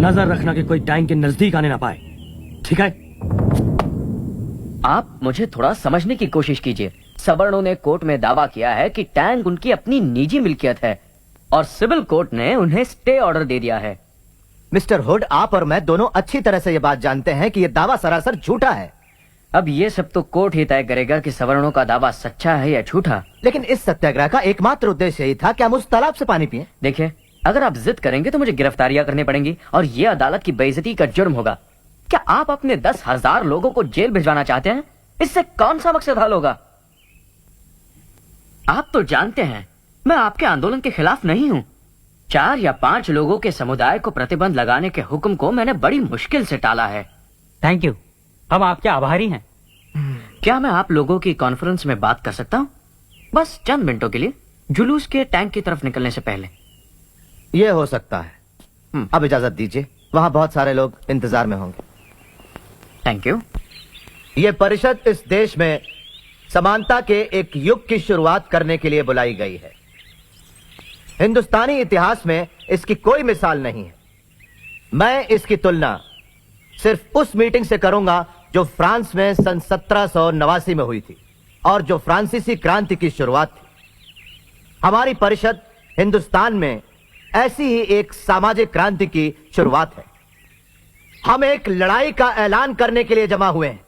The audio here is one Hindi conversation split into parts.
नजर रखना कि कोई टैंक के नजदीक आने ना पाए, ठीक है? आप मुझे थोड़ा समझने की कोशिश कीजिए। सवर्णों ने कोर्ट में दावा किया है कि टैंक उनकी अपनी निजी मिल्कियत है और सिविल कोर्ट ने उन्हें स्टे ऑर्डर दे दिया है। मिस्टर हुड, आप और मैं दोनों अच्छी तरह से ये बात जानते हैं कि ये दावा सरासर झूठा है। अब ये सब तो कोर्ट ही तय करेगा कि सवर्णों का दावा सच्चा है या झूठा। लेकिन इस सत्याग्रह का एकमात्र उद्देश्य यही था कि हम उस तालाब से पानी पिएं। देखिए, अगर आप जिद करेंगे तो मुझे गिरफ्तारियां करनी पड़ेंगी और ये अदालत की बेइज्जती का जुर्म होगा। क्या आप अपने 10,000 लोगों को जेल भिजवाना चाहते हैं? इससे कौन सा मकसद हल होगा? आप तो जानते हैं मैं आपके आंदोलन के खिलाफ नहीं हूं। 4 या 5 लोगों के समुदाय को प्रतिबंध लगाने के हुक्म को मैंने बड़ी मुश्किल से टाला है। थैंक यू, हम आपके आभारी हैं। क्या मैं आप लोगों की कॉन्फ्रेंस में बात कर सकता हूं? बस चंद मिनटों के लिए, जुलूस के टैंक की तरफ निकलने से पहले। ये हो सकता है। अब इजाजत दीजिए, वहां बहुत सारे लोग इंतजार में होंगे। Thank you. ये परिषद इस देश में समानता के एक युग की शुरुआत करने के लिए बुलाई गई है। हिंदुस्तानी इतिहास में इसकी कोई मिसाल नहीं है। मैं इसकी तुलना सिर्फ उस मीटिंग से करूंगा जो फ्रांस में सन 1789 में हुई थी और जो फ्रांसीसी क्रांति की शुरुआत थी। हमारी परिषद हिंदुस्तान में ऐसी ही एक सामाजिक क्रांति की शुरुआत है। हम एक लड़ाई का ऐलान करने के लिए जमा हुए हैं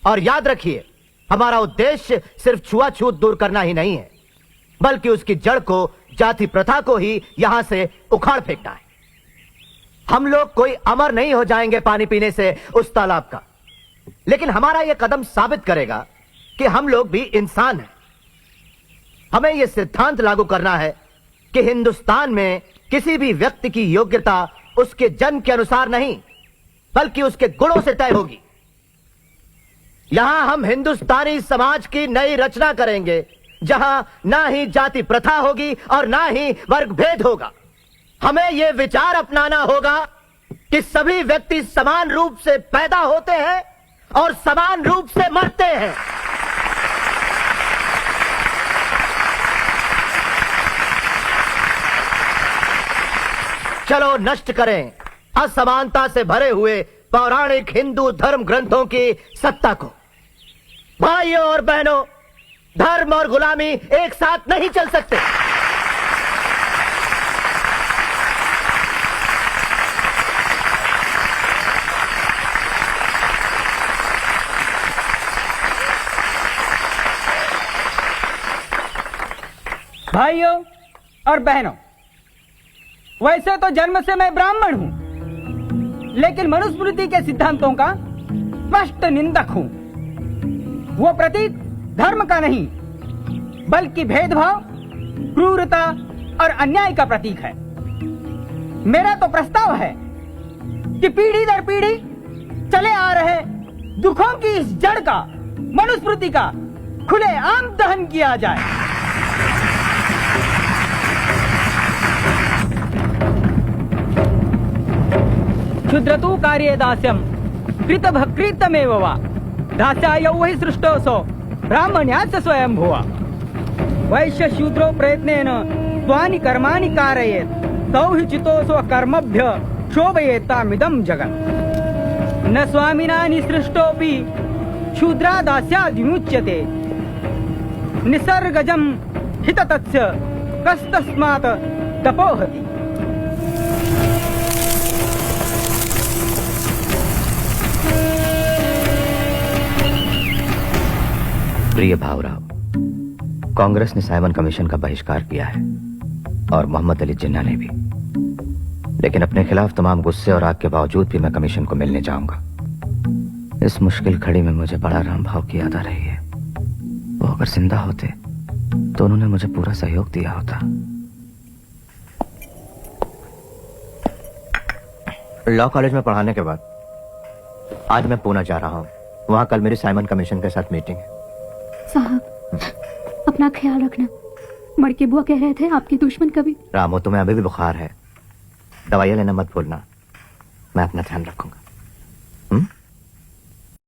और याद रखिए, हमारा उद्देश्य सिर्फ छुआछूत दूर करना ही नहीं है, बल्कि उसकी जड़ को, जाति प्रथा को ही यहां से उखाड़ फेंकना है। हम लोग कोई अमर नहीं हो जाएंगे पानी पीने से उस तालाब का, लेकिन हमारा यह कदम साबित करेगा कि हम लोग भी इंसान हैं। हमें यह सिद्धांत लागू करना है कि हिंदुस्तान में किसी भी व्यक्ति की योग्यता उसके जन्म के अनुसार नहीं, बल्कि उसके गुणों से तय होगी। यहां हम हिंदुस्तानी समाज की नई रचना करेंगे, जहां ना ही जाति प्रथा होगी और ना ही वर्ग भेद होगा। हमें यह विचार अपनाना होगा कि सभी व्यक्ति समान रूप से पैदा होते हैं और समान रूप से मरते हैं। चलो नष्ट करें असमानता से भरे हुए पौराणिक हिंदू धर्म ग्रंथों की सत्ता को। भाइयों और बहनों, धर्म और गुलामी एक साथ नहीं चल सकते। भाइयों और बहनों, वैसे तो जन्म से मैं ब्राह्मण हूं, लेकिन मनुस्मृति के सिद्धांतों का स्पष्ट निंदक हूं। वो प्रतीक धर्म का नहीं, बल्कि भेदभाव, क्रूरता और अन्याय का प्रतीक है। मेरा तो प्रस्ताव है कि पीढ़ी दर पीढ़ी चले आ रहे दुखों की इस जड़ का, मनुस्मृति का खुलेआम दहन किया जाए। क्षुद्रतु कार्ये दास्यम कृतभकृतमेव वा दास्याय वही सृष्टोऽसौ ब्राह्मण्यास्य स्वयं भुवा। वैश्य शूद्रो प्रयत्नेन स्वानि कर्माणि कारयेत् तौ हि चितोऽसौ कर्मभ्य शोभयेतामिदं जगत्। न स्वामिना निसृष्टोऽपि शूद्रा दास्याद्विमुच्यते निसर्गजं हिततस्य कस्तस्मात् तपोहति। प्रिय भावराव, कांग्रेस ने साइमन कमीशन का बहिष्कार किया है और मोहम्मद अली जिन्ना ने भी, लेकिन अपने खिलाफ तमाम गुस्से और आग के बावजूद भी मैं कमीशन को मिलने जाऊंगा। इस मुश्किल घड़ी में मुझे बड़ा राम भाव की याद आ रही है। वो अगर जिंदा होते तो उन्होंने मुझे पूरा सहयोग दिया होता। लॉ कॉलेज में पढ़ाने के बाद आज मैं पुणे जा रहा हूँ। वहां कल मेरी साइमन कमीशन के साथ मीटिंग है। साहब, अपना ख्याल रखना। मड़के बुआ कह रहे थे आपकी दुश्मन कभी। रामो, तुम्हें अभी भी बुखार है, दवाइयां लेना मत भूलना। मैं अपना ध्यान रखूंगा।